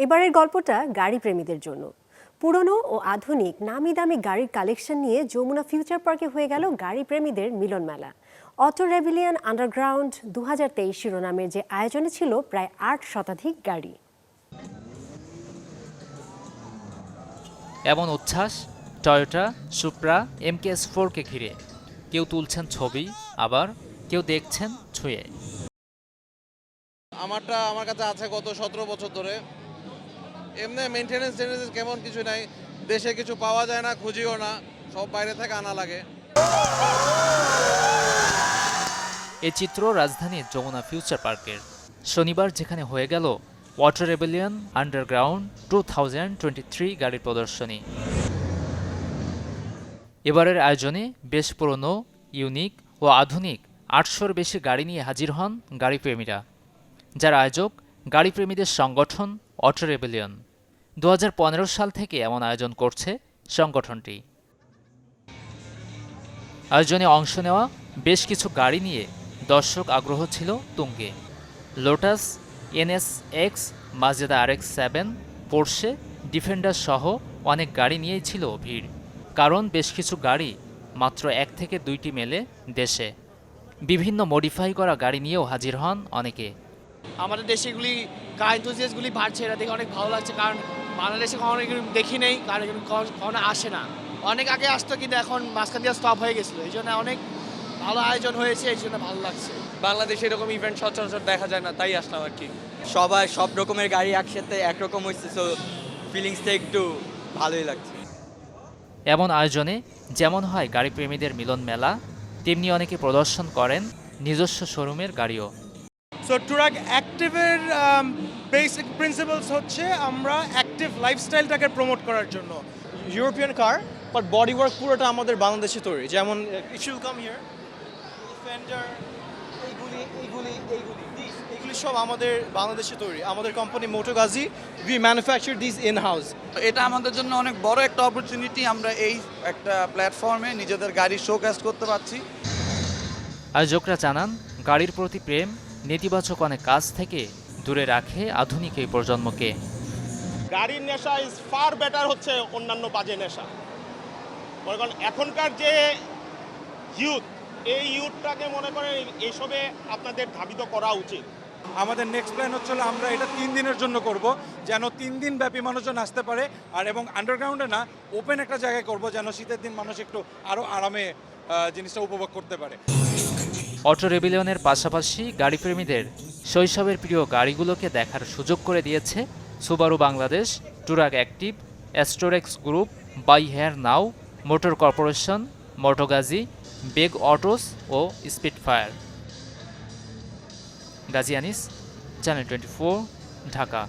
এবারের গল্পটা গাড়ি প্রেমীদের জন্য। পুরনো ও আধুনিক নামি দামি গাড়ির কালেকশন নিয়ে যমুনা ফিউচার পার্কে হয়ে গেল গাড়ি প্রেমীদের মিলন মেলা। অটো রেভিলিয়ন আন্ডারগ্রাউন্ড 2023 শিরোনামের যে আয়োজনে ছিল প্রায় 8 শতাধিক গাড়ি। এমন উচ্ছ্বাস টয়োটা সুপ্রা MKS4কে ঘিরে। কেউ তুলছেন ছবি, আবার কেউ দেখছেন ছুঁয়ে। আমার কাছে আছে গত 17 বছর ধরে। এমনি মেনটেনেন্স কেমন কিছু নাই, দেশে কিছু পাওয়া যায় না, খুঁজিও না, সব বাইরে থেকে আনা লাগে। এই চিত্র রাজধানীর যমুনা ফিউচার পার্কের। শনিবার যেখানে হয়ে গেল অটো রেভিলিয়ন আন্ডারগ্রাউন্ড 2023 গাড়ির প্রদর্শনী। এবারের আয়োজনে বেশ পুরনো, ইউনিক ও আধুনিক 800-র বেশি গাড়ি নিয়ে হাজির হন গাড়িপ্রেমীরা, যার আয়োজক গাড়িপ্রেমীদের সংগঠন অটো রেভিলিয়ন। 2015 সাল থেকে এমন আয়োজন করছে সংগঠনটি। আয়োজনে অংশ নেওয়া বেশ কিছু গাড়ি নিয়ে দর্শক আগ্রহ ছিল তুঙ্গে। Lotus, NSX, Mazda RX-7, Porsche, defender সহ অনেক গাড়ি নিয়েই ছিল ভিড়। কারণ বেশ কিছু গাড়ি মাত্র 1 থেকে 2টি মেলে দেশে। বিভিন্ন মডিফাই করা গাড়ি নিয়েও হাজির হন অনেকে। আমাদের দেশে এগুলি কার এনথুজিয়াস্টগুলি বাড়ছে, এটা দেখে অনেক ভালো লাগছে। কারণ বাংলাদেশে কখনো এগুলো দেখি নেই, কারণ এগুলো কখনো আসে না। অনেক আগে আসতো, কিন্তু এখন মাঝখান দিয়ে স্টপ হয়ে গেছিলো। এই জন্য অনেক ভালো আয়োজন হয়েছে, এই জন্য ভালো লাগছে। বাংলাদেশে এরকম ইভেন্ট সচরাচর দেখা যায় না, তাই আসলাম আর কি। সবাই সব রকমের গাড়ি একসাথে একরকম হয়েছে, সো ফিলিংসটা একটু ভালোই লাগছে। এমন আয়োজনে যেমন হয় গাড়ি প্রেমীদের মিলন মেলা, তেমনি অনেকে প্রদর্শন করেন নিজস্ব শোরুমের গাড়িও। সো টুরাগ অ্যাক্টিভের বেসিক প্রিন্সিপালস হচ্ছে আমরা অ্যাক্টিভ লাইফস্টাইলটাকে প্রমোট করার জন্য। European car, but body work পুরোটা আমাদের বাংলাদেশে তৈরি। যেমন it will come here, defender, এইগুলি সব আমাদের বাংলাদেশে তৈরি। আমাদের company motto Gazi, we manufacture this in house. এটা আমাদের জন্য অনেক বড় একটা অপরচুনিটি। আমরা এই একটা প্ল্যাটফর্মে নিজেদের গাড়ি শোকেস করতে পারছি। আয়োজকরা জানান, গাড়ির প্রতি প্রেম নেতিবাচক অনেক কাজ থেকে দূরে রাখে আধুনিক এই প্রজন্মকে। গাড়ির নেশা ইজ ফার বেটার হচ্ছে অন্যান্য বাজে নেশা। মনে করেন এখনকার যে ইউথ, এই ইউথটাকে মনে করেন এইসবে আপনাদের ধাবিত করা উচিত। আমাদের নেক্সট প্ল্যান হচ্ছে আমরা এটা 3 দিনের জন্য করব, যেন 3 দিন ব্যাপী মানুষজন আসতে পারে। আর এবং আন্ডারগ্রাউন্ডে না, ওপেন একটা জায়গায় করব, যেন শীতের দিন মানুষ একটু আরও আরামে জিনিসটা উপভোগ করতে পারে। অটো রেভিলিয়নের পাশাপাশি গাড়িপ্রেমীদের শৈশবের প্রিয় গাড়িগুলোকে দেখার সুযোগ করে দিয়েছে Subaru Bangladesh, Turag active, Astorex group, বাই হেয়ার নাও, মোটর কর্পোরেশন, মোটোগাজী, বেগ অটোস ও স্পিডফায়ার। গাজী আনিস, চ্যানেল 24, ঢাকা।